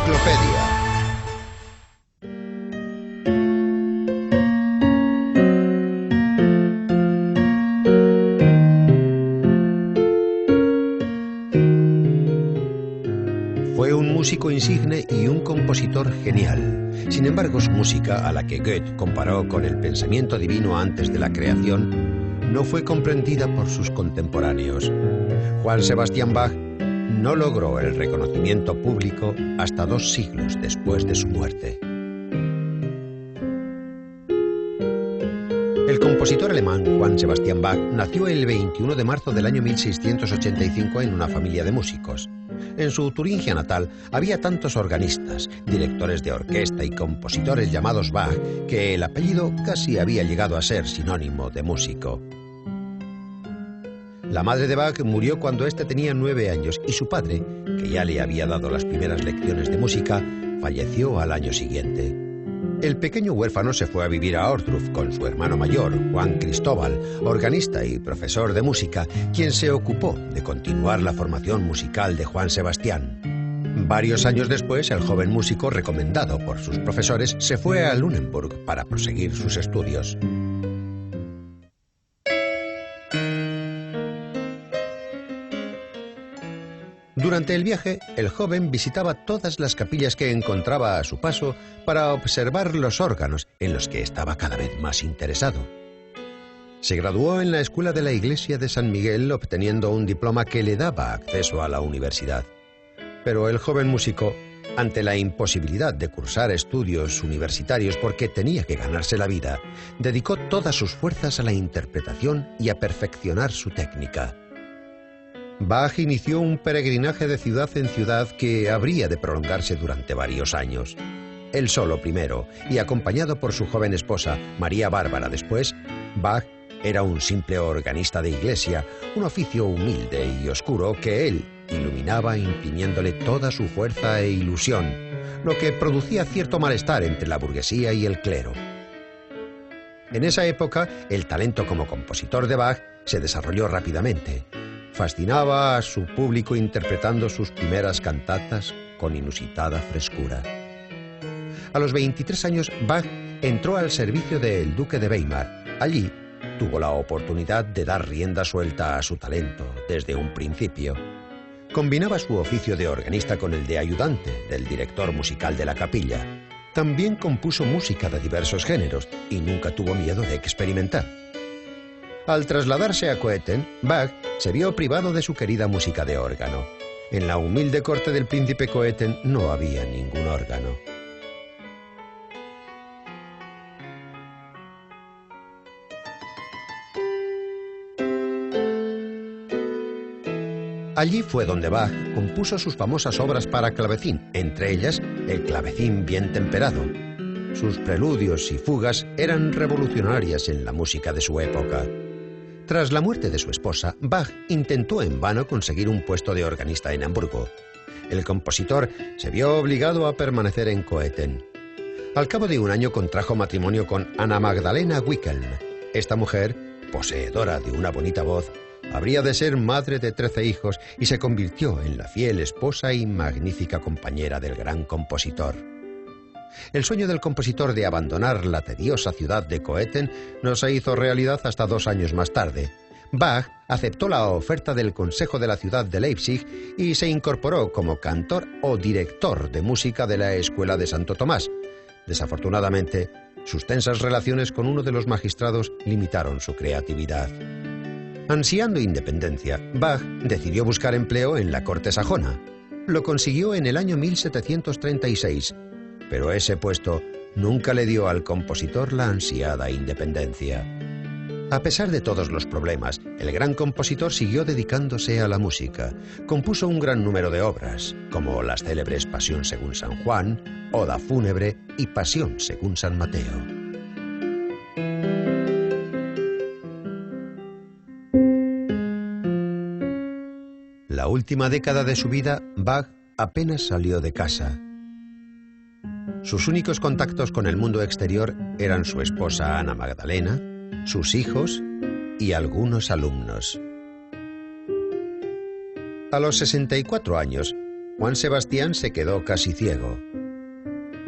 enciclopedia. Fue un músico insigne y un compositor genial. Sin embargo, su música, a la que Goethe comparó con el pensamiento divino antes de la creación, no fue comprendida por sus contemporáneos. Johann Sebastian Bach no logró el reconocimiento público hasta 2 siglos después de su muerte. El compositor alemán Johann Sebastian Bach nació el 21 de marzo del año 1685 en una familia de músicos. En su Turingia natal había tantos organistas, directores de orquesta y compositores llamados Bach que el apellido casi había llegado a ser sinónimo de músico. La madre de Bach murió cuando éste tenía 9 años y su padre, que ya le había dado las primeras lecciones de música, falleció al año siguiente. El pequeño huérfano se fue a vivir a Ohrdruf con su hermano mayor, Juan Cristóbal, organista y profesor de música, quien se ocupó de continuar la formación musical de Juan Sebastián. Varios años después, el joven músico, recomendado por sus profesores, se fue a Lunenburg para proseguir sus estudios. Durante el viaje, el joven visitaba todas las capillas que encontraba a su paso para observar los órganos, en los que estaba cada vez más interesado. Se graduó en la Escuela de la Iglesia de San Miguel, obteniendo un diploma que le daba acceso a la universidad. Pero el joven músico, ante la imposibilidad de cursar estudios universitarios porque tenía que ganarse la vida, dedicó todas sus fuerzas a la interpretación y a perfeccionar su técnica. Bach inició un peregrinaje de ciudad en ciudad que habría de prolongarse durante varios años. Él solo primero, y acompañado por su joven esposa, María Bárbara después, Bach era un simple organista de iglesia, un oficio humilde y oscuro que él iluminaba imprimiéndole toda su fuerza e ilusión, lo que producía cierto malestar entre la burguesía y el clero. En esa época, el talento como compositor de Bach se desarrolló rápidamente. Fascinaba a su público interpretando sus primeras cantatas con inusitada frescura. A los 23 años, Bach entró al servicio del duque de Weimar. Allí tuvo la oportunidad de dar rienda suelta a su talento desde un principio. Combinaba su oficio de organista con el de ayudante del director musical de la capilla. También compuso música de diversos géneros y nunca tuvo miedo de experimentar. Al trasladarse a Coeten, Bach se vio privado de su querida música de órgano. En la humilde corte del príncipe Coeten no había ningún órgano. Allí fue donde Bach compuso sus famosas obras para clavecín, entre ellas el Clavecín bien temperado. Sus preludios y fugas eran revolucionarias en la música de su época. Tras la muerte de su esposa, Bach intentó en vano conseguir un puesto de organista en Hamburgo. El compositor se vio obligado a permanecer en Coeten. Al cabo de un año contrajo matrimonio con Anna Magdalena Wickeln. Esta mujer, poseedora de una bonita voz, habría de ser madre de 13 hijos y se convirtió en la fiel esposa y magnífica compañera del gran compositor. El sueño del compositor de abandonar la tediosa ciudad de Coeten no se hizo realidad hasta 2 años más tarde. Bach aceptó la oferta del Consejo de la ciudad de Leipzig y se incorporó como cantor o director de música de la Escuela de Santo Tomás. Desafortunadamente, sus tensas relaciones con uno de los magistrados limitaron su creatividad. Ansiando independencia, Bach decidió buscar empleo en la corte sajona. Lo consiguió en el año 1736. Pero ese puesto nunca le dio al compositor la ansiada independencia. A pesar de todos los problemas, el gran compositor siguió dedicándose a la música. Compuso un gran número de obras, como las célebres Pasión según San Juan, Oda fúnebre y Pasión según San Mateo. La última década de su vida, Bach apenas salió de casa. Sus únicos contactos con el mundo exterior eran su esposa Ana Magdalena, sus hijos y algunos alumnos. A los 64 años, Juan Sebastián se quedó casi ciego.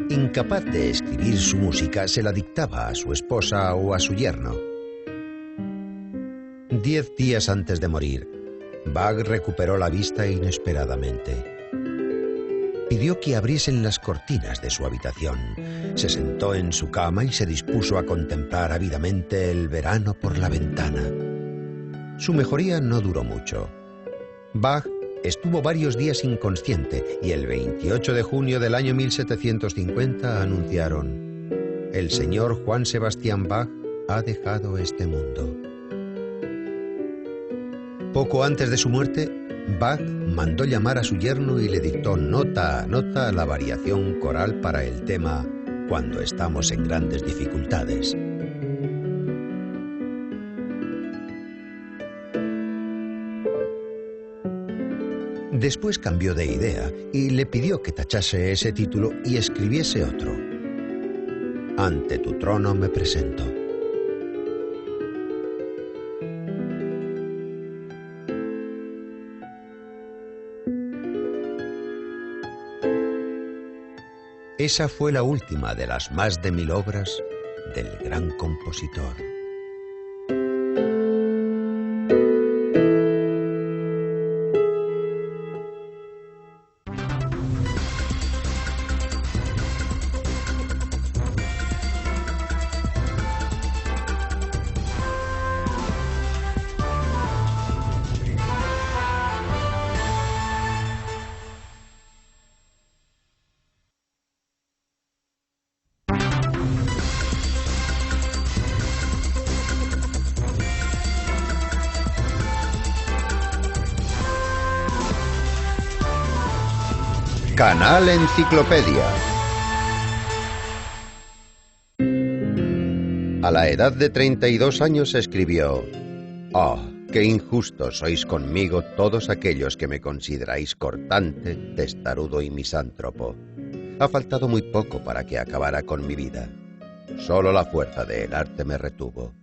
Incapaz de escribir su música, se la dictaba a su esposa o a su yerno. 10 días antes de morir, Bach recuperó la vista inesperadamente. Pidió que abriesen las cortinas de su habitación. Se sentó en su cama y se dispuso a contemplar ávidamente el verano por la ventana. Su mejoría no duró mucho. Bach estuvo varios días inconsciente y el 28 de junio del año 1750 anunciaron: el señor Juan Sebastián Bach ha dejado este mundo. Poco antes de su muerte, Bach mandó llamar a su yerno y le dictó nota a nota la variación coral para el tema Cuando estamos en grandes dificultades. Después cambió de idea y le pidió que tachase ese título y escribiese otro: Ante tu trono me presento. Esa fue la última de las más de 1000 obras del gran compositor. Canal Enciclopedia. A la edad de 32 años escribió: «Oh, qué injustos sois conmigo todos aquellos que me consideráis cortante, testarudo y misántropo. Ha faltado muy poco para que acabara con mi vida. Solo la fuerza del arte me retuvo».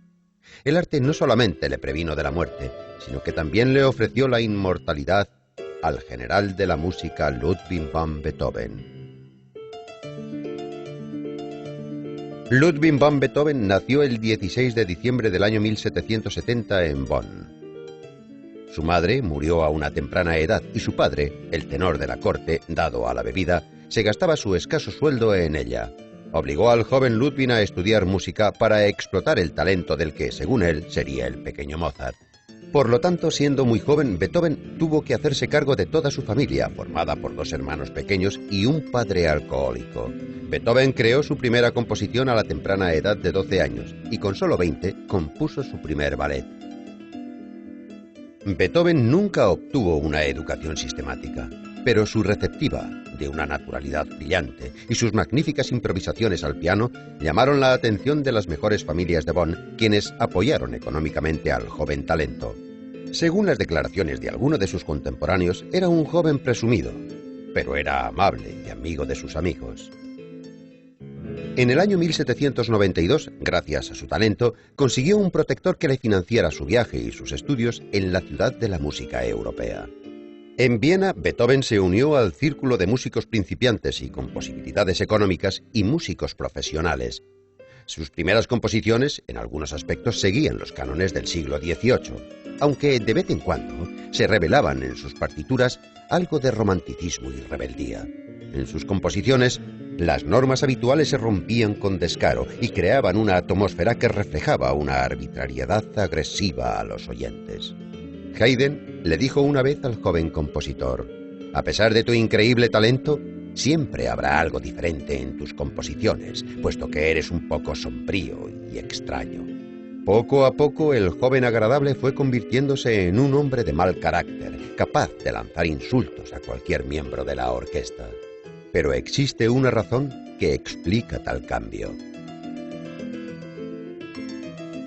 El arte no solamente le previno de la muerte, sino que también le ofreció la inmortalidad al general de la música Ludwig van Beethoven. Ludwig van Beethoven nació el 16 de diciembre del año 1770 en Bonn. Su madre murió a una temprana edad y su padre, el tenor de la corte, dado a la bebida, se gastaba su escaso sueldo en ella. Obligó al joven Ludwig a estudiar música para explotar el talento del que, según él, sería el pequeño Mozart. Por lo tanto, siendo muy joven, Beethoven tuvo que hacerse cargo de toda su familia, formada por 2 hermanos pequeños y un padre alcohólico. Beethoven creó su primera composición a la temprana edad de 12 años y con solo 20 compuso su primer ballet. Beethoven nunca obtuvo una educación sistemática, pero su receptiva, de una naturalidad brillante, y sus magníficas improvisaciones al piano llamaron la atención de las mejores familias de Bonn, quienes apoyaron económicamente al joven talento. Según las declaraciones de algunos de sus contemporáneos, era un joven presumido, pero era amable y amigo de sus amigos. En el año 1792, gracias a su talento, consiguió un protector que le financiara su viaje y sus estudios en la ciudad de la música europea. En Viena, Beethoven se unió al círculo de músicos principiantes y con posibilidades económicas y músicos profesionales. Sus primeras composiciones, en algunos aspectos, seguían los cánones del siglo XVIII, aunque de vez en cuando se revelaban en sus partituras algo de romanticismo y rebeldía. En sus composiciones, las normas habituales se rompían con descaro y creaban una atmósfera que reflejaba una arbitrariedad agresiva a los oyentes. Haydn le dijo una vez al joven compositor: «A pesar de tu increíble talento, siempre habrá algo diferente en tus composiciones, puesto que eres un poco sombrío y extraño». Poco a poco, el joven agradable fue convirtiéndose en un hombre de mal carácter, capaz de lanzar insultos a cualquier miembro de la orquesta. Pero existe una razón que explica tal cambio.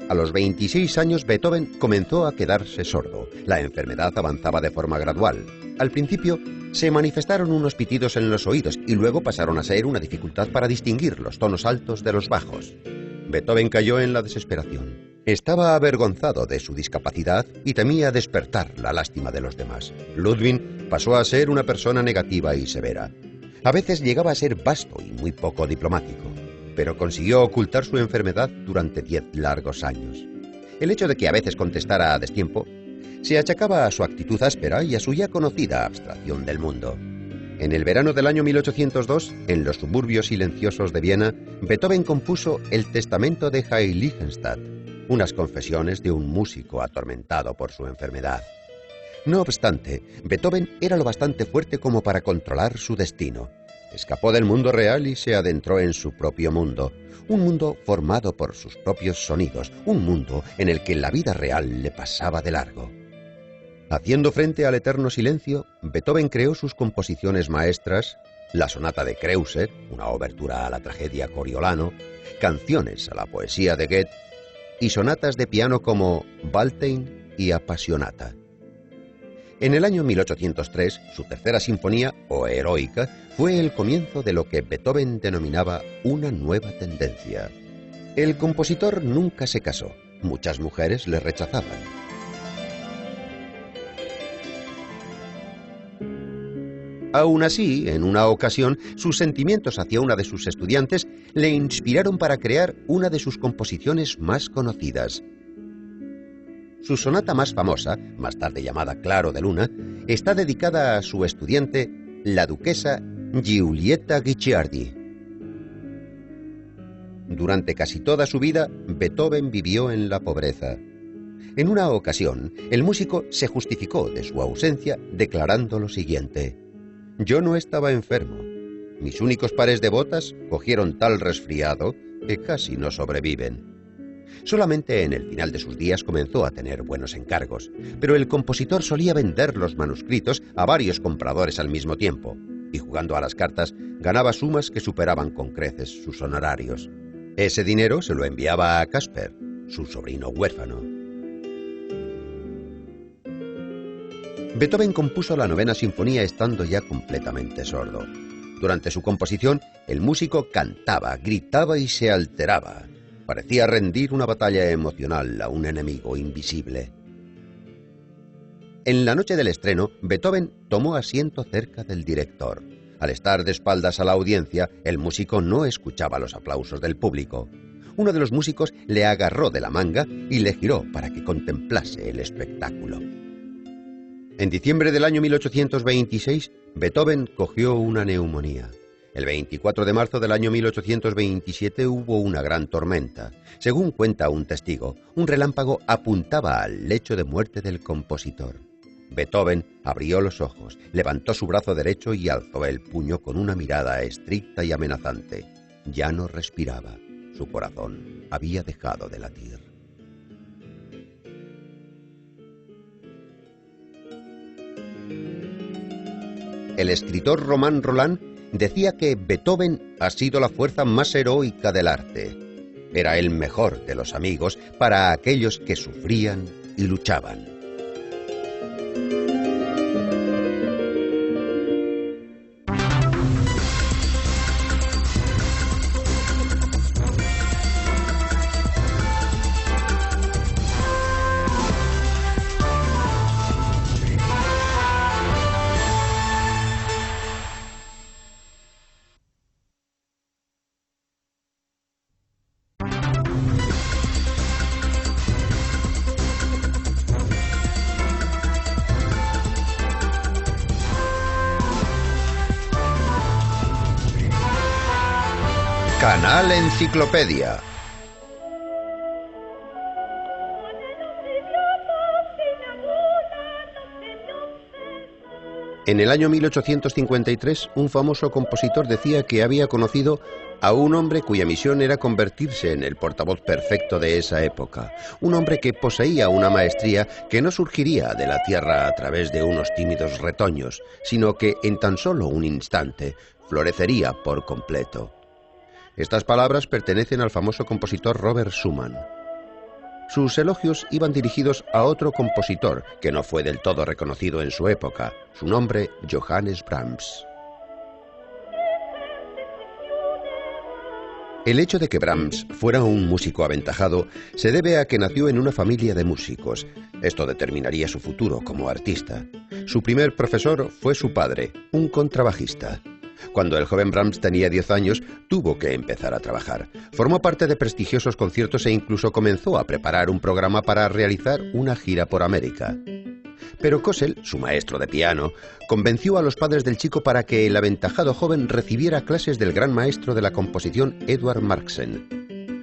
A los 26 años, Beethoven comenzó a quedarse sordo. La enfermedad avanzaba de forma gradual. Al principio, se manifestaron unos pitidos en los oídos y luego pasaron a ser una dificultad para distinguir los tonos altos de los bajos. Beethoven cayó en la desesperación. Estaba avergonzado de su discapacidad y temía despertar la lástima de los demás. Ludwig pasó a ser una persona negativa y severa. A veces llegaba a ser vasto y muy poco diplomático, pero consiguió ocultar su enfermedad durante 10 largos años. El hecho de que a veces contestara a destiempo se achacaba a su actitud áspera y a su ya conocida abstracción del mundo. En el verano del año 1802, en los suburbios silenciosos de Viena, Beethoven compuso el Testamento de Heiligenstadt, unas confesiones de un músico atormentado por su enfermedad. No obstante, Beethoven era lo bastante fuerte como para controlar su destino. Escapó del mundo real y se adentró en su propio mundo, un mundo formado por sus propios sonidos, un mundo en el que la vida real le pasaba de largo. Haciendo frente al eterno silencio, Beethoven creó sus composiciones maestras, la sonata de Kreutzer, una obertura a la tragedia Coriolano, canciones a la poesía de Goethe y sonatas de piano como Waltein y Appassionata. En el año 1803, su tercera sinfonía, o Heroica, fue el comienzo de lo que Beethoven denominaba una nueva tendencia. El compositor nunca se casó. Muchas mujeres le rechazaban. Aún así, en una ocasión, sus sentimientos hacia una de sus estudiantes le inspiraron para crear una de sus composiciones más conocidas. Su sonata más famosa, más tarde llamada Claro de Luna, está dedicada a su estudiante, la duquesa Giulietta Guicciardi. Durante casi toda su vida, Beethoven vivió en la pobreza. En una ocasión, el músico se justificó de su ausencia declarando lo siguiente: «Yo no estaba enfermo. Mis únicos pares de botas cogieron tal resfriado que casi no sobreviven». Solamente en el final de sus días comenzó a tener buenos encargos, pero el compositor solía vender los manuscritos a varios compradores al mismo tiempo, y jugando a las cartas ganaba sumas que superaban con creces sus honorarios. Ese dinero se lo enviaba a Caspar, su sobrino huérfano. Beethoven compuso la novena sinfonía estando ya completamente sordo. Durante su composición, el músico cantaba, gritaba y se alteraba. Parecía rendir una batalla emocional a un enemigo invisible. En la noche del estreno, Beethoven tomó asiento cerca del director. Al estar de espaldas a la audiencia, el músico no escuchaba los aplausos del público. Uno de los músicos le agarró de la manga y le giró para que contemplase el espectáculo. En diciembre del año 1826, Beethoven cogió una neumonía. El 24 de marzo del año 1827 hubo una gran tormenta. Según cuenta un testigo, un relámpago apuntaba al lecho de muerte del compositor. Beethoven abrió los ojos, levantó su brazo derecho y alzó el puño con una mirada estricta y amenazante. Ya no respiraba. Su corazón había dejado de latir. El escritor Romain Rolland decía que Beethoven ha sido la fuerza más heroica del arte. Era el mejor de los amigos para aquellos que sufrían y luchaban. Canal Enciclopedia. En el año 1853, un famoso compositor decía que había conocido a un hombre cuya misión era convertirse en el portavoz perfecto de esa época, un hombre que poseía una maestría que no surgiría de la tierra a través de unos tímidos retoños, sino que en tan solo un instante florecería por completo. Estas palabras pertenecen al famoso compositor Robert Schumann. Sus elogios iban dirigidos a otro compositor que no fue del todo reconocido en su época, su nombre Johannes Brahms. El hecho de que Brahms fuera un músico aventajado se debe a que nació en una familia de músicos. Esto determinaría su futuro como artista. Su primer profesor fue su padre, un contrabajista. Cuando el joven Brahms tenía 10 años, tuvo que empezar a trabajar. Formó parte de prestigiosos conciertos e incluso comenzó a preparar un programa para realizar una gira por América. Pero Kösel, su maestro de piano, convenció a los padres del chico para que el aventajado joven recibiera clases del gran maestro de la composición Eduard Marxen.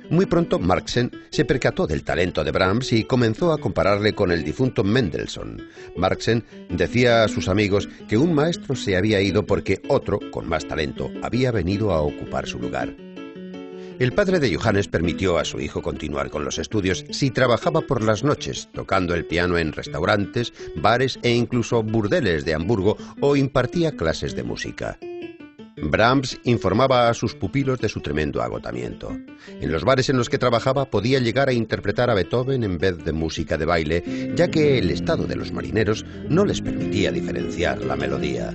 Muy pronto Marxen se percató del talento de Brahms y comenzó a compararle con el difunto Mendelssohn. Marxen decía a sus amigos que un maestro se había ido porque otro, con más talento, había venido a ocupar su lugar. El padre de Johannes permitió a su hijo continuar con los estudios si trabajaba por las noches, tocando el piano en restaurantes, bares e incluso burdeles de Hamburgo, o impartía clases de música. Brahms informaba a sus pupilos de su tremendo agotamiento. En los bares en los que trabajaba podía llegar a interpretar a Beethoven en vez de música de baile, ya que el estado de los marineros no les permitía diferenciar la melodía.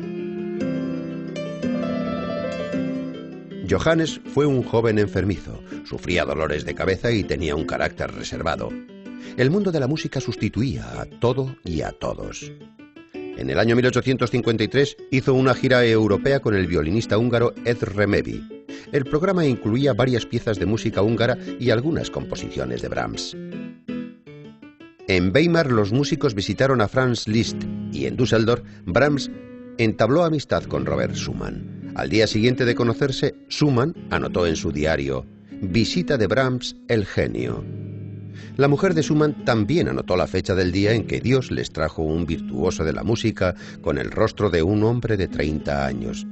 Johannes fue un joven enfermizo, sufría dolores de cabeza y tenía un carácter reservado. El mundo de la música sustituía a todo y a todos. En el año 1853 hizo una gira europea con el violinista húngaro Ed Remevi. El programa incluía varias piezas de música húngara y algunas composiciones de Brahms. En Weimar los músicos visitaron a Franz Liszt y en Düsseldorf Brahms entabló amistad con Robert Schumann. Al día siguiente de conocerse, Schumann anotó en su diario: «Visita de Brahms, el genio». La mujer de Schumann también anotó la fecha del día en que Dios les trajo un virtuoso de la música con el rostro de un hombre de 30 años.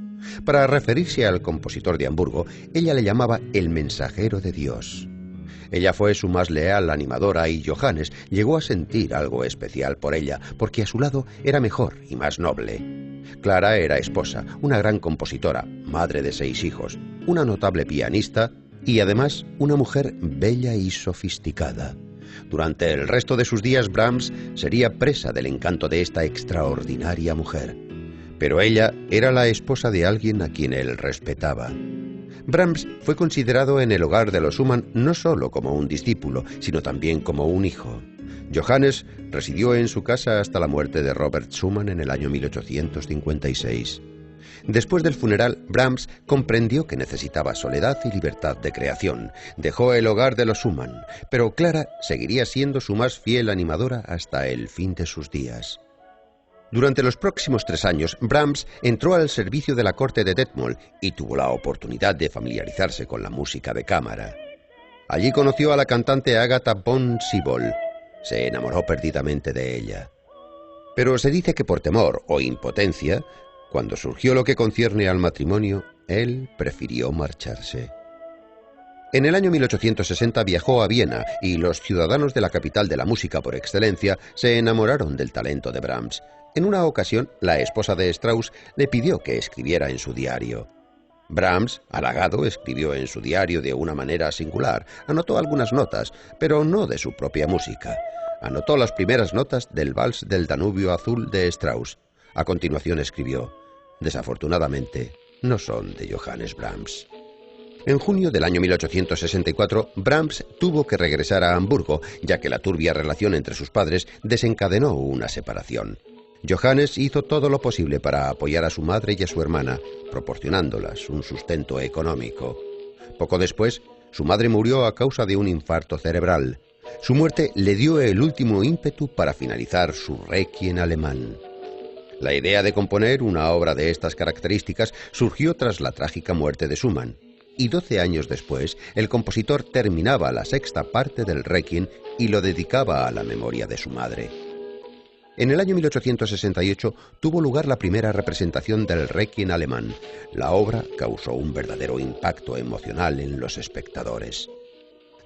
Para referirse al compositor de Hamburgo, ella le llamaba el mensajero de Dios. Ella fue su más leal animadora y Johannes llegó a sentir algo especial por ella, porque a su lado era mejor y más noble. Clara era esposa, una gran compositora, madre de 6 hijos, una notable pianista y además una mujer bella y sofisticada. Durante el resto de sus días Brahms sería presa del encanto de esta extraordinaria mujer. Pero ella era la esposa de alguien a quien él respetaba. Brahms fue considerado en el hogar de los Schumann no solo como un discípulo, sino también como un hijo. Johannes residió en su casa hasta la muerte de Robert Schumann en el año 1856. Después del funeral, Brahms comprendió que necesitaba soledad y libertad de creación. Dejó el hogar de los Schumann, pero Clara seguiría siendo su más fiel animadora hasta el fin de sus días. Durante los próximos 3 años, Brahms entró al servicio de la corte de Detmold y tuvo la oportunidad de familiarizarse con la música de cámara. Allí conoció a la cantante Agatha von Schiebel. Se enamoró perdidamente de ella. Pero se dice que por temor o impotencia, cuando surgió lo que concierne al matrimonio, él prefirió marcharse. En el año 1860 viajó a Viena y los ciudadanos de la capital de la música por excelencia se enamoraron del talento de Brahms. En una ocasión, la esposa de Strauss le pidió que escribiera en su diario. Brahms, halagado, escribió en su diario de una manera singular. Anotó algunas notas, pero no de su propia música. Anotó las primeras notas del Vals del Danubio Azul de Strauss. A continuación escribió: «Desafortunadamente, no son de Johannes Brahms». En junio del año 1864, Brahms tuvo que regresar a Hamburgo, ya que la turbia relación entre sus padres desencadenó una separación. Johannes hizo todo lo posible para apoyar a su madre y a su hermana, proporcionándolas un sustento económico. Poco después, su madre murió a causa de un infarto cerebral. Su muerte le dio el último ímpetu para finalizar su requiem alemán. La idea de componer una obra de estas características surgió tras la trágica muerte de Schumann, y 12 años después el compositor terminaba la 6ª parte del requiem y lo dedicaba a la memoria de su madre. En el año 1868 tuvo lugar la primera representación del requiem alemán. La obra causó un verdadero impacto emocional en los espectadores.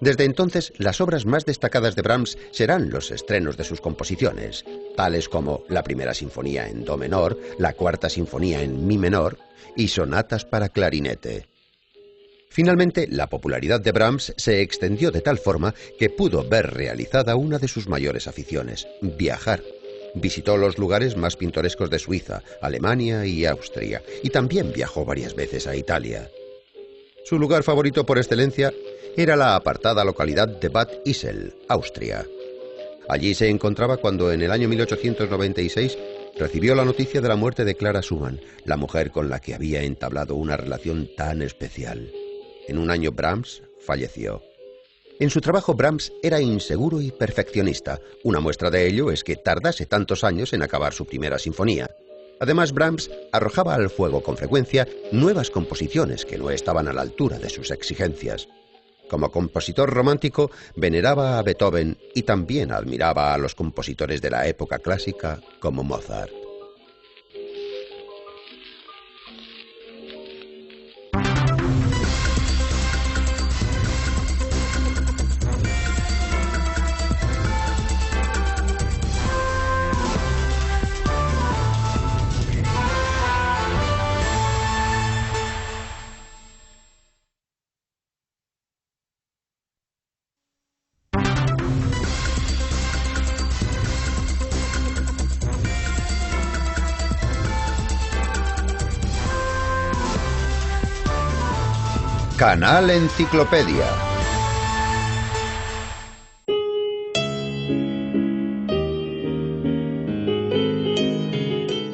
Desde entonces, las obras más destacadas de Brahms serán los estrenos de sus composiciones, tales como la Primera Sinfonía en Do menor, la Cuarta Sinfonía en Mi menor y sonatas para clarinete. Finalmente, la popularidad de Brahms se extendió de tal forma que pudo ver realizada una de sus mayores aficiones: viajar. Visitó los lugares más pintorescos de Suiza, Alemania y Austria, y también viajó varias veces a Italia. Su lugar favorito por excelencia era la apartada localidad de Bad Ischl, Austria. Allí se encontraba cuando en el año 1896 recibió la noticia de la muerte de Clara Schumann, la mujer con la que había entablado una relación tan especial. En un año Brahms falleció. En su trabajo Brahms era inseguro y perfeccionista. Una muestra de ello es que tardase tantos años en acabar su primera sinfonía. Además, Brahms arrojaba al fuego con frecuencia nuevas composiciones que no estaban a la altura de sus exigencias. Como compositor romántico, veneraba a Beethoven y también admiraba a los compositores de la época clásica como Mozart. Canal Enciclopedia.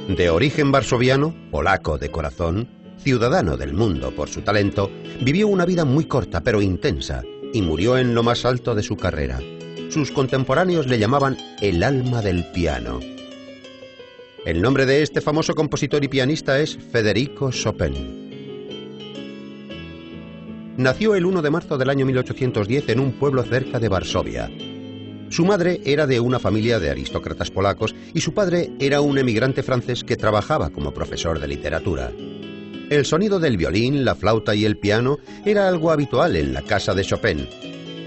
De origen varsoviano, polaco de corazón, ciudadano del mundo por su talento, vivió una vida muy corta pero intensa y murió en lo más alto de su carrera. Sus contemporáneos le llamaban el alma del piano. El nombre de este famoso compositor y pianista es Federico Chopin. Nació el 1 de marzo del año 1810 en un pueblo cerca de Varsovia. Su madre era de una familia de aristócratas polacos y su padre era un emigrante francés que trabajaba como profesor de literatura. El sonido del violín, la flauta y el piano era algo habitual en la casa de Chopin.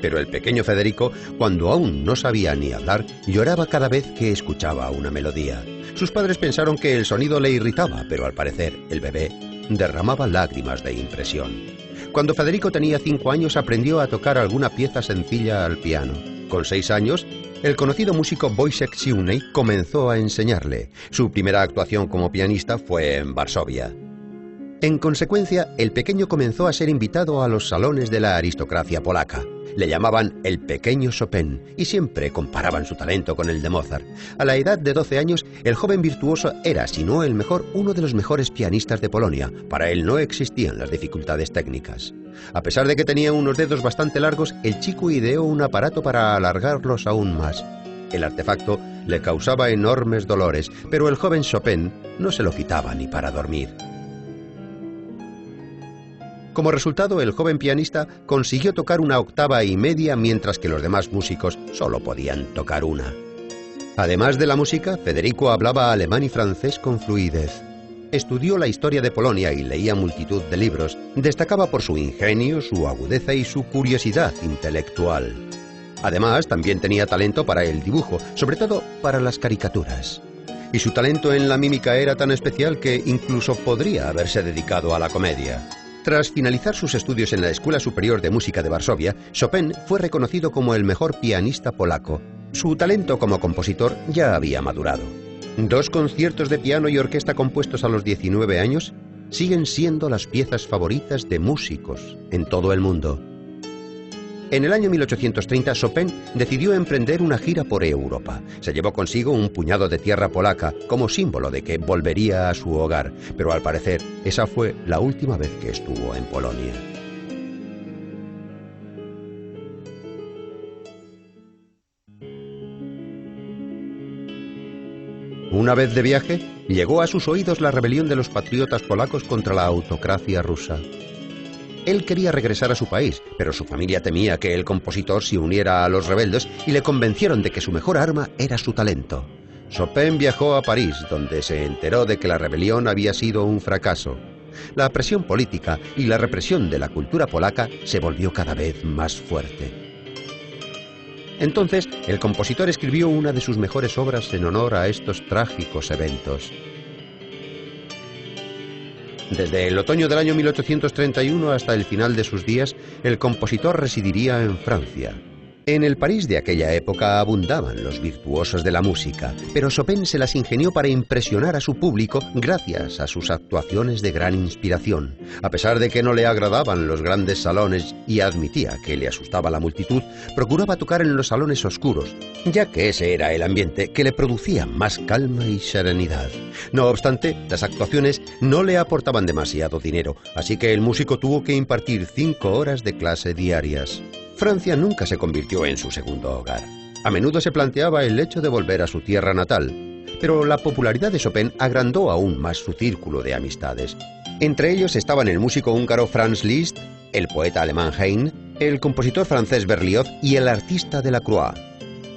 Pero el pequeño Federico, cuando aún no sabía ni hablar, lloraba cada vez que escuchaba una melodía. Sus padres pensaron que el sonido le irritaba, pero al parecer el bebé derramaba lágrimas de impresión. Cuando Federico tenía 5 años aprendió a tocar alguna pieza sencilla al piano. Con 6 años, el conocido músico Wojciech Siunej comenzó a enseñarle. Su primera actuación como pianista fue en Varsovia. En consecuencia, el pequeño comenzó a ser invitado a los salones de la aristocracia polaca. Le llamaban el pequeño Chopin y siempre comparaban su talento con el de Mozart. A la edad de 12 años, el joven virtuoso era, si no el mejor, uno de los mejores pianistas de Polonia. Para él no existían las dificultades técnicas. A pesar de que tenía unos dedos bastante largos, el chico ideó un aparato para alargarlos aún más. El artefacto le causaba enormes dolores, pero el joven Chopin no se lo quitaba ni para dormir. Como resultado, el joven pianista consiguió tocar 1,5 octavas mientras que los demás músicos solo podían tocar 1. Además de la música, Federico hablaba alemán y francés con fluidez. Estudió la historia de Polonia y leía multitud de libros. Destacaba por su ingenio, su agudeza y su curiosidad intelectual. Además, también tenía talento para el dibujo, sobre todo para las caricaturas. Y su talento en la mímica era tan especial que incluso podría haberse dedicado a la comedia. Tras finalizar sus estudios en la Escuela Superior de Música de Varsovia, Chopin fue reconocido como el mejor pianista polaco. Su talento como compositor ya había madurado. 2 conciertos de piano y orquesta compuestos a los 19 años siguen siendo las piezas favoritas de músicos en todo el mundo. En el año 1830, Chopin decidió emprender una gira por Europa. Se llevó consigo un puñado de tierra polaca como símbolo de que volvería a su hogar, pero al parecer esa fue la última vez que estuvo en Polonia. Una vez de viaje, llegó a sus oídos la rebelión de los patriotas polacos contra la autocracia rusa. Él quería regresar a su país, pero su familia temía que el compositor se uniera a los rebeldes y le convencieron de que su mejor arma era su talento. Chopin viajó a París, donde se enteró de que la rebelión había sido un fracaso. La presión política y la represión de la cultura polaca se volvió cada vez más fuerte. Entonces, el compositor escribió una de sus mejores obras en honor a estos trágicos eventos. Desde el otoño del año 1831 hasta el final de sus días, el compositor residiría en Francia. En el París de aquella época abundaban los virtuosos de la música, pero Chopin se las ingenió para impresionar a su público gracias a sus actuaciones de gran inspiración. A pesar de que no le agradaban los grandes salones y admitía que le asustaba la multitud, procuraba tocar en los salones oscuros, ya que ese era el ambiente que le producía más calma y serenidad. No obstante, las actuaciones no le aportaban demasiado dinero, así que el músico tuvo que impartir 5 horas de clase diarias. Francia nunca se convirtió en su segundo hogar. A menudo se planteaba el hecho de volver a su tierra natal, pero la popularidad de Chopin agrandó aún más su círculo de amistades. Entre ellos estaban el músico húngaro Franz Liszt, el poeta alemán Heine, el compositor francés Berlioz y el artista Delacroix.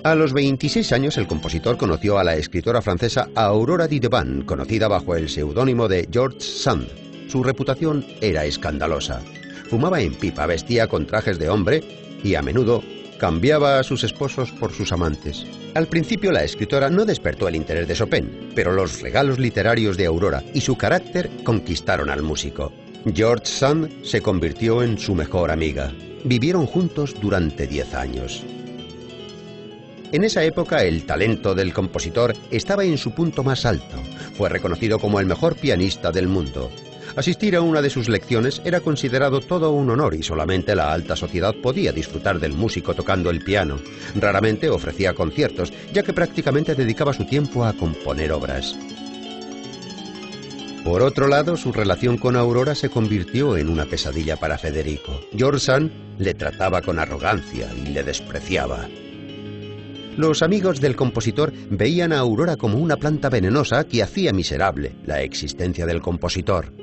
A los 26 años el compositor conoció a la escritora francesa Aurora Didevant, conocida bajo el seudónimo de George Sand. Su reputación era escandalosa. Fumaba en pipa, vestía con trajes de hombre y a menudo cambiaba a sus esposos por sus amantes. Al principio la escritora no despertó el interés de Chopin, pero los regalos literarios de Aurora y su carácter conquistaron al músico. George Sand se convirtió en su mejor amiga. Vivieron juntos durante 10 años. En esa época el talento del compositor estaba en su punto más alto. Fue reconocido como el mejor pianista del mundo. Asistir a una de sus lecciones era considerado todo un honor y solamente la alta sociedad podía disfrutar del músico tocando el piano. Raramente ofrecía conciertos, ya que prácticamente dedicaba su tiempo a componer obras. Por otro lado, su relación con Aurora se convirtió en una pesadilla para Federico. George Sand le trataba con arrogancia y le despreciaba. Los amigos del compositor veían a Aurora como una planta venenosa que hacía miserable la existencia del compositor.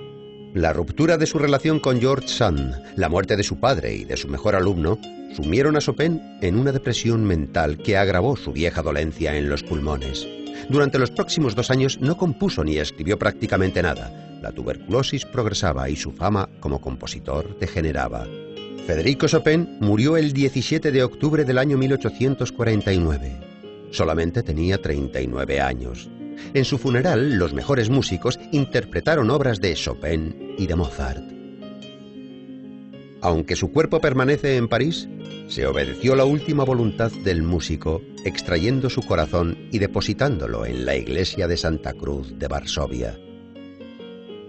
La ruptura de su relación con George Sand, la muerte de su padre y de su mejor alumno, sumieron a Chopin en una depresión mental que agravó su vieja dolencia en los pulmones. Durante los próximos 2 años no compuso ni escribió prácticamente nada. La tuberculosis progresaba y su fama como compositor degeneraba. Federico Chopin murió el 17 de octubre del año 1849. Solamente tenía 39 años. En su funeral, los mejores músicos interpretaron obras de Chopin y de Mozart. Aunque su cuerpo permanece en París, se obedeció la última voluntad del músico, extrayendo su corazón y depositándolo en la iglesia de Santa Cruz de Varsovia.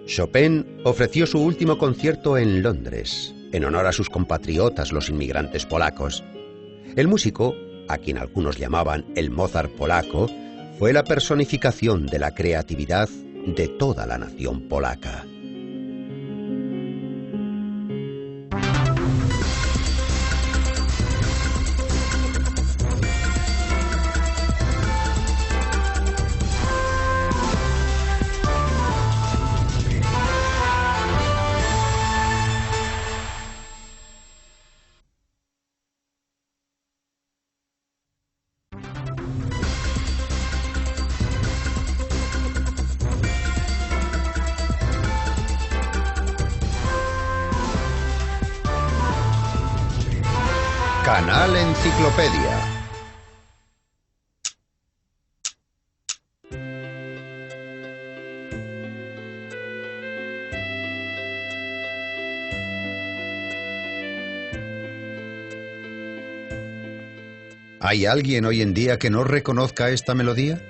Chopin ofreció su último concierto en Londres, en honor a sus compatriotas los inmigrantes polacos. El músico, a quien algunos llamaban el Mozart polaco, fue la personificación de la creatividad de toda la nación polaca. Canal Enciclopedia. ¿Hay alguien hoy en día que no reconozca esta melodía?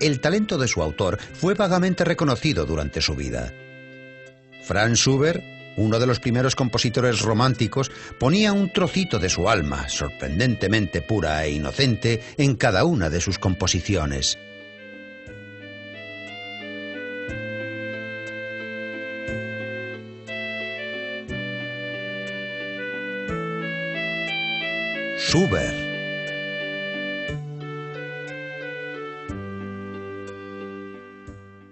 El talento de su autor fue vagamente reconocido durante su vida. Franz Schubert, uno de los primeros compositores románticos, ponía un trocito de su alma, sorprendentemente pura e inocente, en cada una de sus composiciones. Schubert.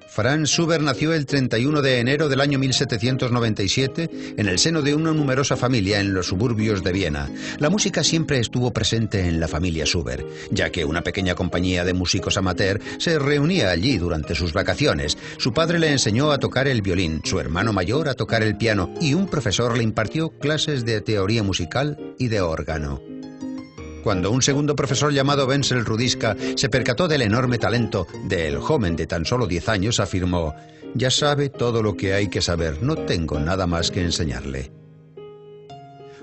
Franz Schubert nació el 31 de enero del año 1797 en el seno de una numerosa familia en los suburbios de Viena. La música siempre estuvo presente en la familia Schubert, ya que una pequeña compañía de músicos amateur se reunía allí durante sus vacaciones. Su padre le enseñó a tocar el violín, su hermano mayor a tocar el piano y un profesor le impartió clases de teoría musical y de órgano. Cuando un segundo profesor llamado Wenzel Rudiska se percató del enorme talento del joven de tan solo 10 años, afirmó: «Ya sabe todo lo que hay que saber, no tengo nada más que enseñarle».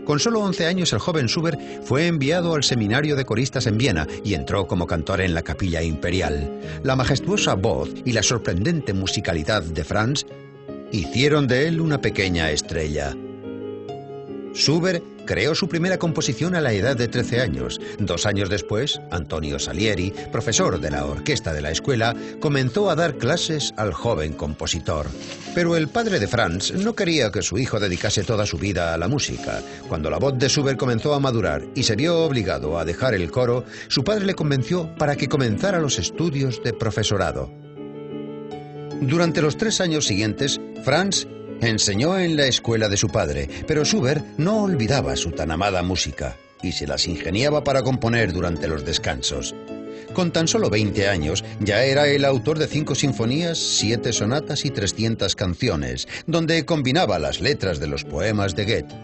Con solo 11 años el joven Schubert fue enviado al seminario de coristas en Viena y entró como cantor en la capilla imperial. La majestuosa voz y la sorprendente musicalidad de Franz hicieron de él una pequeña estrella. Schubert creó su primera composición a la edad de 13 años. 2 años después, Antonio Salieri, profesor de la orquesta de la escuela, comenzó a dar clases al joven compositor. Pero el padre de Franz no quería que su hijo dedicase toda su vida a la música. Cuando la voz de Schubert comenzó a madurar y se vio obligado a dejar el coro, su padre le convenció para que comenzara los estudios de profesorado. Durante los 3 años siguientes, Franz enseñó en la escuela de su padre, pero Schubert no olvidaba su tan amada música y se las ingeniaba para componer durante los descansos. Con tan solo 20 años ya era el autor de 5 sinfonías, 7 sonatas y 300 canciones, donde combinaba las letras de los poemas de Goethe.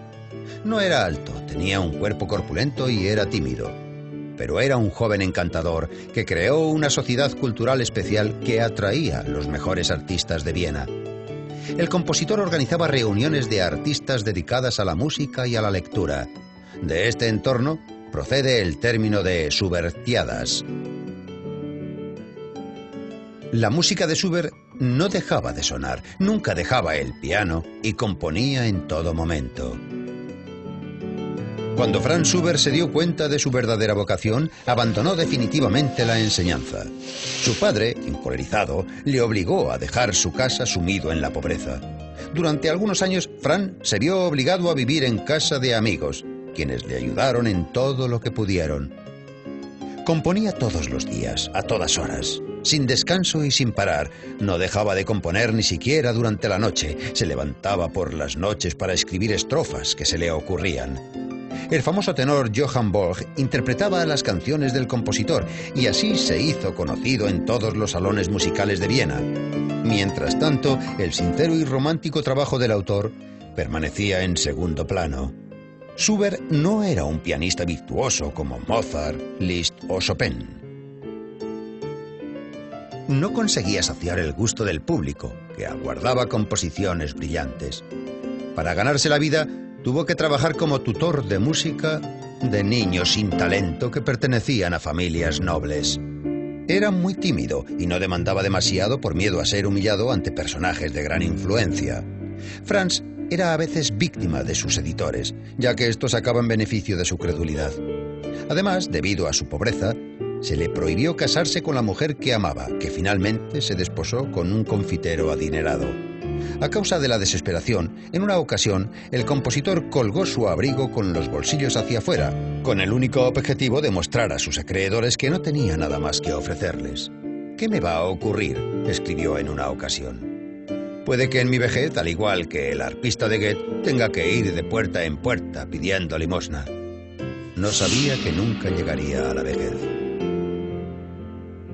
No era alto, tenía un cuerpo corpulento y era tímido, pero era un joven encantador que creó una sociedad cultural especial que atraía a los mejores artistas de Viena. El compositor organizaba reuniones de artistas dedicadas a la música y a la lectura. De este entorno procede el término de Schubertiadas. La música de Schubert no dejaba de sonar, nunca dejaba el piano y componía en todo momento. Cuando Franz Schubert se dio cuenta de su verdadera vocación, abandonó definitivamente la enseñanza. Su padre, encolerizado, le obligó a dejar su casa sumido en la pobreza. Durante algunos años, Franz se vio obligado a vivir en casa de amigos, quienes le ayudaron en todo lo que pudieron. Componía todos los días, a todas horas, sin descanso y sin parar. No dejaba de componer ni siquiera durante la noche. Se levantaba por las noches para escribir estrofas que se le ocurrían. El famoso tenor Johann Borg interpretaba las canciones del compositor y así se hizo conocido en todos los salones musicales de Viena. Mientras tanto, el sincero y romántico trabajo del autor permanecía en segundo plano. Schubert no era un pianista virtuoso como Mozart, Liszt o Chopin. No conseguía saciar el gusto del público, que aguardaba composiciones brillantes. Para ganarse la vida, tuvo que trabajar como tutor de música de niños sin talento que pertenecían a familias nobles. Era muy tímido y no demandaba demasiado por miedo a ser humillado ante personajes de gran influencia. Franz era a veces víctima de sus editores, ya que estos sacaban beneficio de su credulidad. Además, debido a su pobreza, se le prohibió casarse con la mujer que amaba, que finalmente se desposó con un confitero adinerado. A causa de la desesperación, en una ocasión, el compositor colgó su abrigo con los bolsillos hacia afuera, con el único objetivo de mostrar a sus acreedores que no tenía nada más que ofrecerles. «¿Qué me va a ocurrir?», escribió en una ocasión. «Puede que en mi vejez, al igual que el arpista de Goethe, tenga que ir de puerta en puerta pidiendo limosna». No sabía que nunca llegaría a la vejez.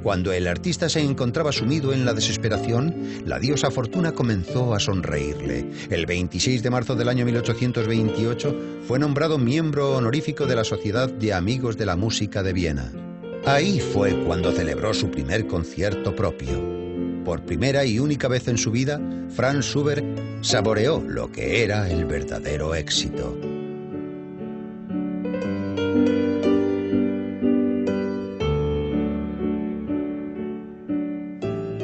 Cuando el artista se encontraba sumido en la desesperación, la diosa Fortuna comenzó a sonreírle. El 26 de marzo del año 1828 fue nombrado miembro honorífico de la Sociedad de Amigos de la Música de Viena. Ahí fue cuando celebró su primer concierto propio. Por primera y única vez en su vida, Franz Schubert saboreó lo que era el verdadero éxito.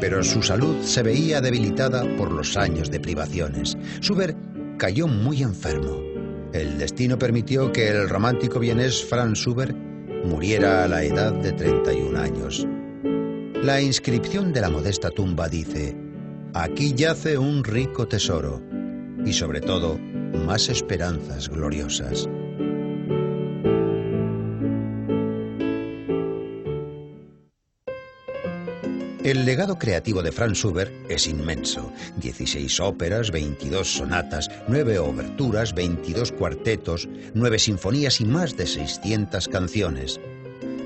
Pero su salud se veía debilitada por los años de privaciones. Schubert cayó muy enfermo. El destino permitió que el romántico vienés Franz Schubert muriera a la edad de 31 años. La inscripción de la modesta tumba dice: «Aquí yace un rico tesoro y, sobre todo, más esperanzas gloriosas». El legado creativo de Franz Schubert es inmenso. 16 óperas, 22 sonatas, 9 oberturas, 22 cuartetos, 9 sinfonías y más de 600 canciones.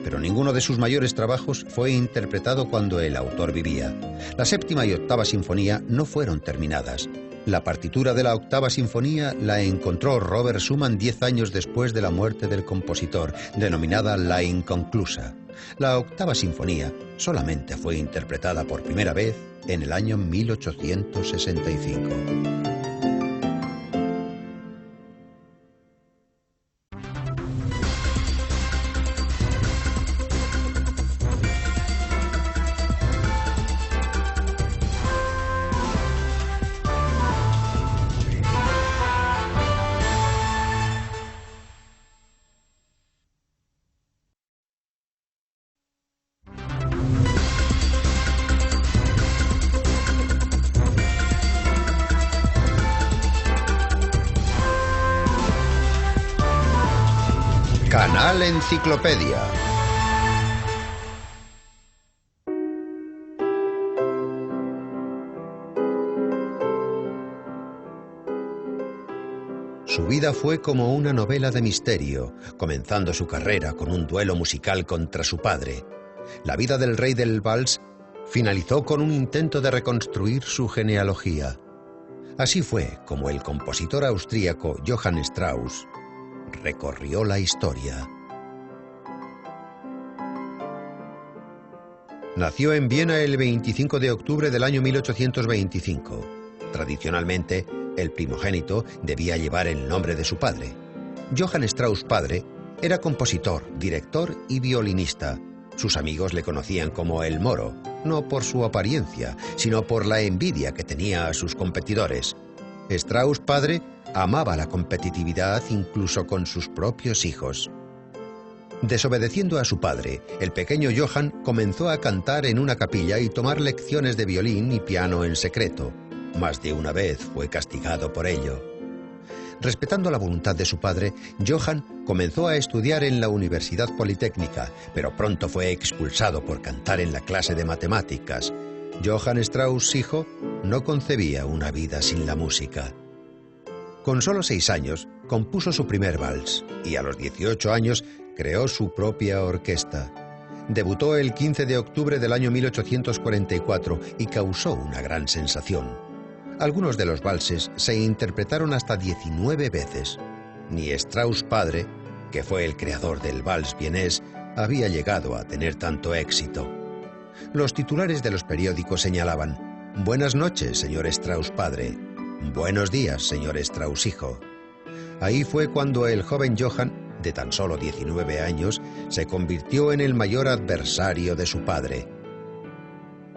Pero ninguno de sus mayores trabajos fue interpretado cuando el autor vivía. La séptima y octava sinfonía no fueron terminadas. La partitura de la octava sinfonía la encontró Robert Schumann 10 años después de la muerte del compositor, denominada La Inconclusa. La octava sinfonía solamente fue interpretada por primera vez en el año 1865. Canal Enciclopedia. Su vida fue como una novela de misterio, comenzando su carrera con un duelo musical contra su padre. La vida del rey del vals finalizó con un intento de reconstruir su genealogía. Así fue como el compositor austríaco Johann Strauss recorrió la historia. Nació en Viena el 25 de octubre del año 1825. Tradicionalmente, el primogénito debía llevar el nombre de su padre. Johann Strauss padre era compositor, director y violinista. Sus amigos le conocían como el Moro, no por su apariencia, sino por la envidia que tenía a sus competidores. Strauss padre amaba la competitividad incluso con sus propios hijos. Desobedeciendo a su padre, el pequeño Johann comenzó a cantar en una capilla y tomar lecciones de violín y piano en secreto. Más de una vez fue castigado por ello. Respetando la voluntad de su padre, Johann comenzó a estudiar en la Universidad Politécnica, pero pronto fue expulsado por cantar en la clase de matemáticas. Johann Strauss hijo no concebía una vida sin la música. Con solo 6 años, compuso su primer vals y a los 18 años creó su propia orquesta. Debutó el 15 de octubre del año 1844 y causó una gran sensación. Algunos de los valses se interpretaron hasta 19 veces. Ni Strauss padre, que fue el creador del vals vienés, había llegado a tener tanto éxito. Los titulares de los periódicos señalaban: «Buenas noches, señor Strauss padre. Buenos días, señor Strauss hijo». Ahí fue cuando el joven Johann, de tan solo 19 años, se convirtió en el mayor adversario de su padre.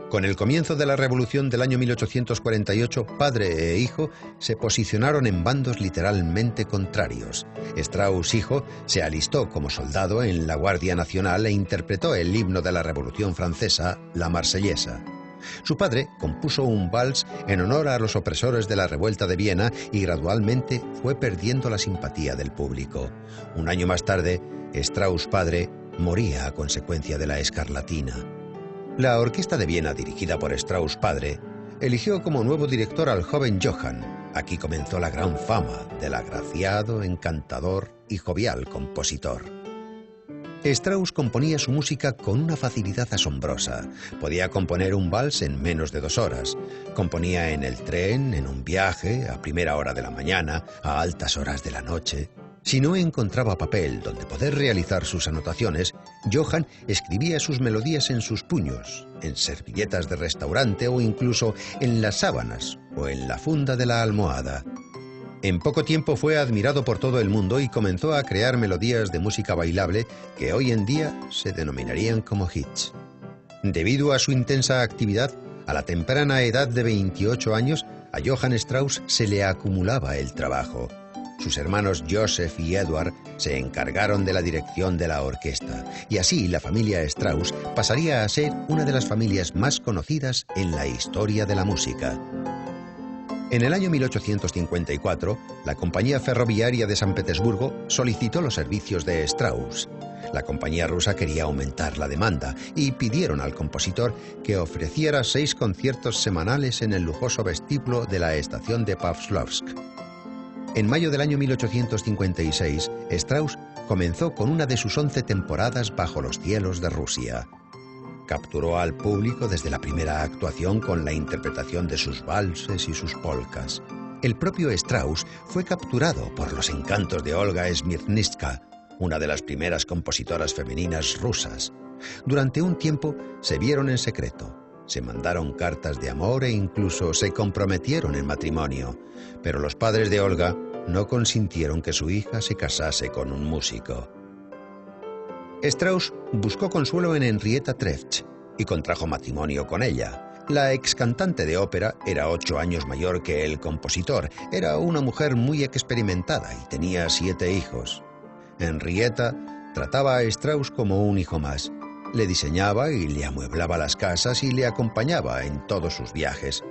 Con el comienzo de la Revolución del año 1848, padre e hijo se posicionaron en bandos literalmente contrarios. Strauss hijo se alistó como soldado en la Guardia Nacional e interpretó el himno de la Revolución Francesa, la Marsellesa. Su padre compuso un vals en honor a los opresores de la revuelta de Viena y gradualmente fue perdiendo la simpatía del público. Un año más tarde, Strauss padre moría a consecuencia de la escarlatina. La Orquesta de Viena, dirigida por Strauss padre, eligió como nuevo director al joven Johann. Aquí comenzó la gran fama del agraciado, encantador y jovial compositor. Strauss componía su música con una facilidad asombrosa. Podía componer un vals en menos de 2 horas. Componía en el tren, en un viaje, a primera hora de la mañana, a altas horas de la noche. Si no encontraba papel donde poder realizar sus anotaciones, Johann escribía sus melodías en sus puños, en servilletas de restaurante o incluso en las sábanas o en la funda de la almohada. En poco tiempo fue admirado por todo el mundo y comenzó a crear melodías de música bailable que hoy en día se denominarían como hits. Debido a su intensa actividad, a la temprana edad de 28 años, a Johann Strauss se le acumulaba el trabajo. Sus hermanos Joseph y Edward se encargaron de la dirección de la orquesta, y así la familia Strauss pasaría a ser una de las familias más conocidas en la historia de la música. En el año 1854, la Compañía Ferroviaria de San Petersburgo solicitó los servicios de Strauss. La compañía rusa quería aumentar la demanda y pidieron al compositor que ofreciera 6 conciertos semanales en el lujoso vestíbulo de la estación de Pavlovsk. En mayo del año 1856, Strauss comenzó con una de sus 11 temporadas bajo los cielos de Rusia. Capturó al público desde la primera actuación con la interpretación de sus valses y sus polkas. El propio Strauss fue capturado por los encantos de Olga Smirnitska, una de las primeras compositoras femeninas rusas. Durante un tiempo se vieron en secreto, se mandaron cartas de amor e incluso se comprometieron en matrimonio, pero los padres de Olga no consintieron que su hija se casase con un músico. Strauss buscó consuelo en Henrietta Treves y contrajo matrimonio con ella. La ex cantante de ópera era 8 años mayor que el compositor, era una mujer muy experimentada y tenía 7 hijos. Henrietta trataba a Strauss como un hijo más. Le diseñaba y le amueblaba las casas y le acompañaba en todos sus viajes.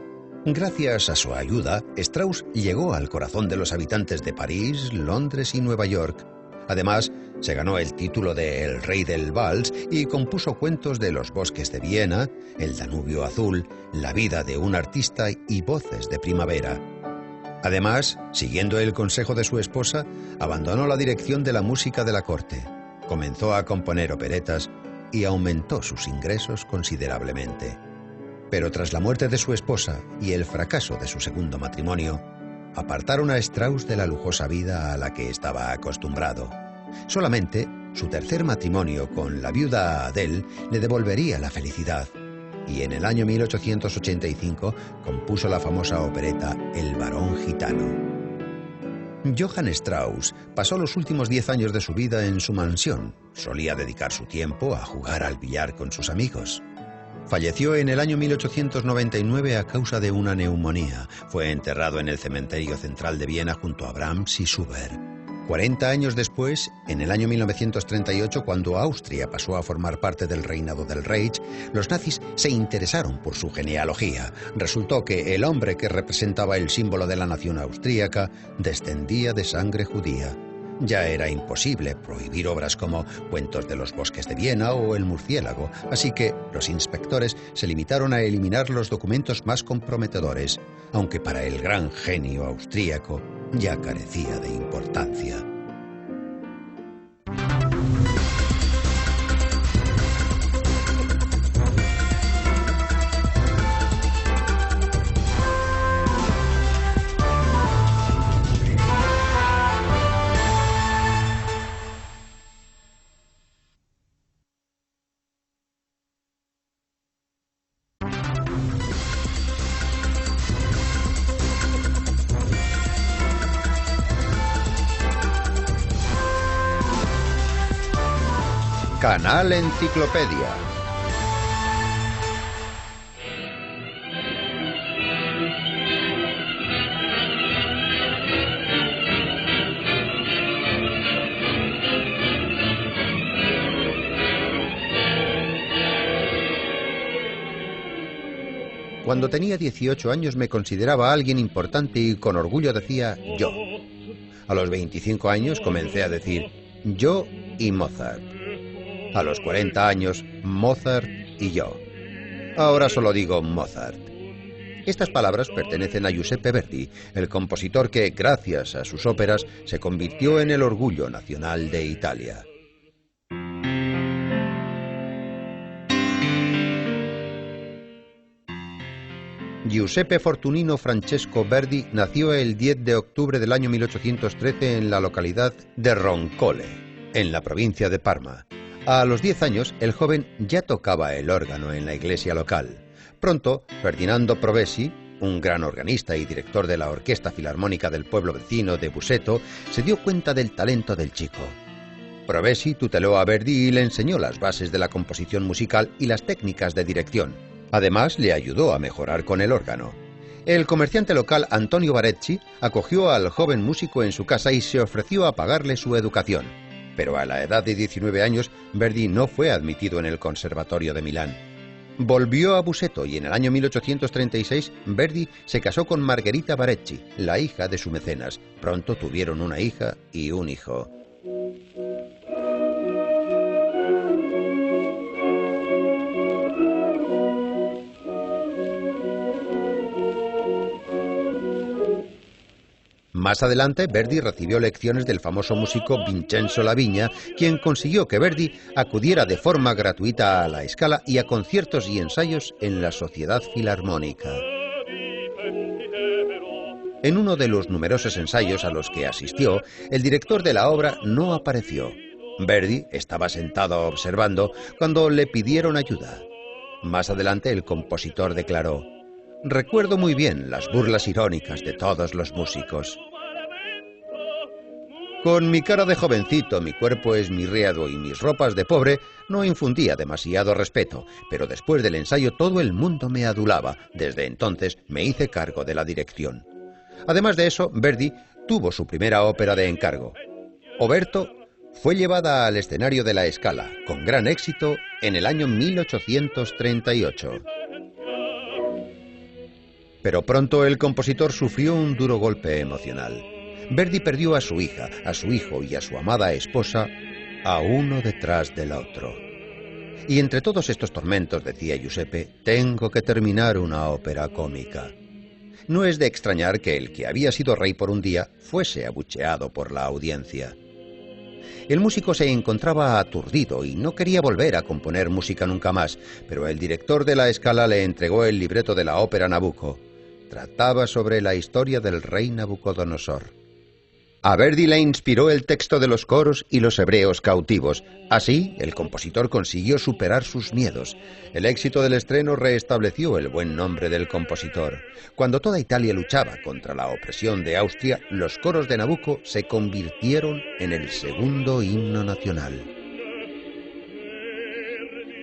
Gracias a su ayuda, Strauss llegó al corazón de los habitantes de París, Londres y Nueva York. Además, Se ganó el título de El Rey del Vals y compuso cuentos de los bosques de Viena, El Danubio Azul, La vida de un artista y Voces de primavera. Además, siguiendo el consejo de su esposa, abandonó la dirección de la música de la corte, comenzó a componer operetas y aumentó sus ingresos considerablemente. Pero tras la muerte de su esposa y el fracaso de su segundo matrimonio, apartaron a Strauss de la lujosa vida a la que estaba acostumbrado. Solamente su tercer matrimonio con la viuda Adele le devolvería la felicidad, y en el año 1885 compuso la famosa opereta El Barón Gitano. Johann Strauss pasó los últimos 10 años de su vida en su mansión. Solía dedicar su tiempo a jugar al billar con sus amigos. Falleció en el año 1899 a causa de una neumonía. Fue enterrado en el cementerio central de Viena junto a Brahms y Schubert. 40 años después, en el año 1938, cuando Austria pasó a formar parte del reinado del Reich, los nazis se interesaron por su genealogía. Resultó que el hombre que representaba el símbolo de la nación austríaca descendía de sangre judía. Ya era imposible prohibir obras como Cuentos de los bosques de Viena o El murciélago, así que los inspectores se limitaron a eliminar los documentos más comprometedores, aunque para el gran genio austríaco ya carecía de importancia. Canal Enciclopedia. Cuando tenía 18 años me consideraba alguien importante y con orgullo decía yo. A los 25 años comencé a decir yo y Mozart. A los 40 años, Mozart y yo. Ahora solo digo Mozart. Estas palabras pertenecen a Giuseppe Verdi, el compositor que, gracias a sus óperas, se convirtió en el orgullo nacional de Italia. Giuseppe Fortunino Francesco Verdi nació el 10 de octubre del año 1813 en la localidad de Roncole, en la provincia de Parma. A los 10 años, el joven ya tocaba el órgano en la iglesia local. Pronto, Ferdinando Provesi, un gran organista y director de la Orquesta Filarmónica del pueblo vecino de Busseto, se dio cuenta del talento del chico. Provesi tuteló a Verdi y le enseñó las bases de la composición musical y las técnicas de dirección. Además, le ayudó a mejorar con el órgano. El comerciante local Antonio Barecci acogió al joven músico en su casa y se ofreció a pagarle su educación. Pero a la edad de 19 años, Verdi no fue admitido en el Conservatorio de Milán. Volvió a Busseto y en el año 1836 Verdi se casó con Margherita Barecci, la hija de su mecenas. Pronto tuvieron una hija y un hijo. Más adelante, Verdi recibió lecciones del famoso músico Vincenzo La Vigna, quien consiguió que Verdi acudiera de forma gratuita a la Scala y a conciertos y ensayos en la Sociedad Filarmónica. En uno de los numerosos ensayos a los que asistió, el director de la obra no apareció. Verdi estaba sentado observando cuando le pidieron ayuda. Más adelante, el compositor declaró: «Recuerdo muy bien las burlas irónicas de todos los músicos. Con mi cara de jovencito, mi cuerpo esmirriado y mis ropas de pobre, no infundía demasiado respeto, pero después del ensayo todo el mundo me adulaba. Desde entonces me hice cargo de la dirección». Además de eso, Verdi tuvo su primera ópera de encargo. Oberto fue llevada al escenario de la Scala, con gran éxito, en el año 1838. Pero pronto el compositor sufrió un duro golpe emocional. Verdi perdió a su hija, a su hijo y a su amada esposa a uno detrás del otro. Y entre todos estos tormentos, decía Giuseppe, tengo que terminar una ópera cómica. No es de extrañar que el que había sido rey por un día fuese abucheado por la audiencia. El músico se encontraba aturdido y no quería volver a componer música nunca más, pero el director de la Scala le entregó el libreto de la ópera Nabucco. Trataba sobre la historia del rey Nabucodonosor. A Verdi le inspiró el texto de los coros y los hebreos cautivos. Así, el compositor consiguió superar sus miedos. El éxito del estreno restableció el buen nombre del compositor. Cuando toda Italia luchaba contra la opresión de Austria, los coros de Nabucco se convirtieron en el segundo himno nacional.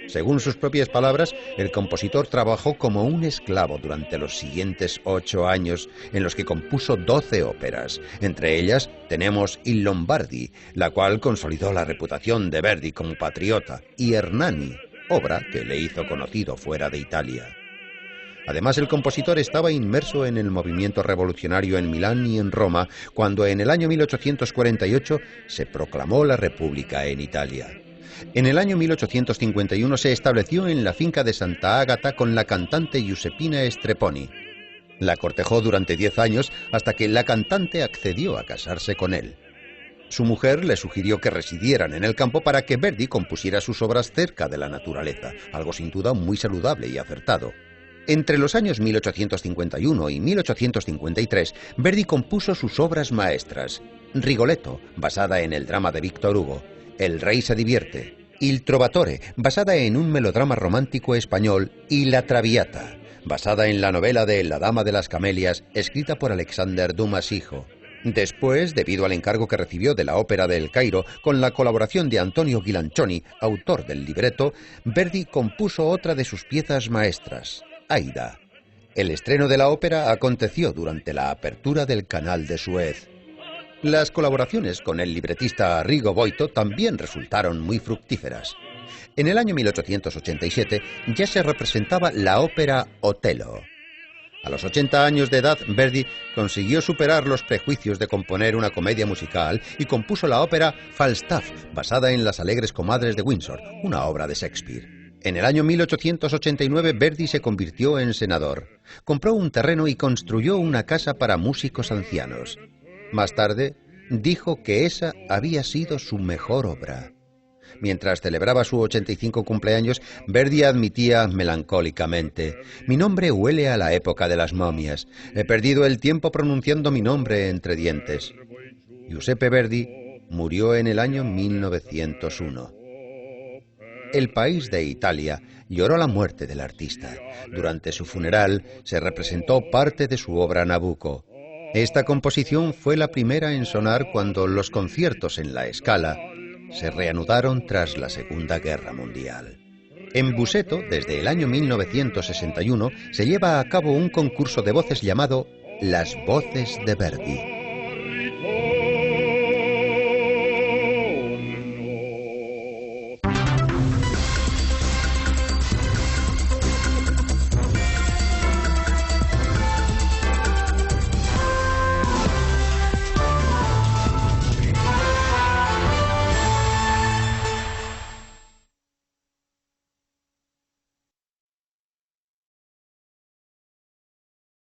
Según sus propias palabras, el compositor trabajó como un esclavo durante los siguientes 8 años, en los que compuso 12 óperas. Entre ellas tenemos Il Lombardi, la cual consolidó la reputación de Verdi como patriota, y Hernani, obra que le hizo conocido fuera de Italia. Además, el compositor estaba inmerso en el movimiento revolucionario en Milán y en Roma, cuando en el año 1848 se proclamó la República en Italia. En el año 1851 se estableció en la finca de Santa Ágata con la cantante Giuseppina Strepponi. La cortejó durante 10 años hasta que la cantante accedió a casarse con él. Su mujer le sugirió que residieran en el campo para que Verdi compusiera sus obras cerca de la naturaleza, algo sin duda muy saludable y acertado. Entre los años 1851 y 1853, Verdi compuso sus obras maestras: Rigoletto, basada en el drama de Víctor Hugo; El rey se divierte; Il Trovatore, basada en un melodrama romántico español; y La Traviata, basada en la novela de La dama de las camelias, escrita por Alexander Dumas hijo. Después, debido al encargo que recibió de la Ópera de El Cairo, con la colaboración de Antonio Ghilancioni, autor del libreto, Verdi compuso otra de sus piezas maestras, Aida. El estreno de la ópera aconteció durante la apertura del Canal de Suez. Las colaboraciones con el libretista Arrigo Boito también resultaron muy fructíferas. En el año 1887 ya se representaba la ópera Otello. A los 80 años de edad, Verdi consiguió superar los prejuicios de componer una comedia musical y compuso la ópera Falstaff, basada en Las alegres comadres de Windsor, una obra de Shakespeare. En el año 1889 Verdi se convirtió en senador. Compró un terreno y construyó una casa para músicos ancianos. Más tarde, dijo que esa había sido su mejor obra. Mientras celebraba su 85 cumpleaños, Verdi admitía melancólicamente: «Mi nombre huele a la época de las momias. He perdido el tiempo pronunciando mi nombre entre dientes». Giuseppe Verdi murió en el año 1901. El país de Italia lloró la muerte del artista. Durante su funeral se representó parte de su obra Nabucco. Esta composición fue la primera en sonar cuando los conciertos en la Scala se reanudaron tras la Segunda Guerra Mundial. En Busseto, desde el año 1961, se lleva a cabo un concurso de voces llamado Las Voces de Verdi.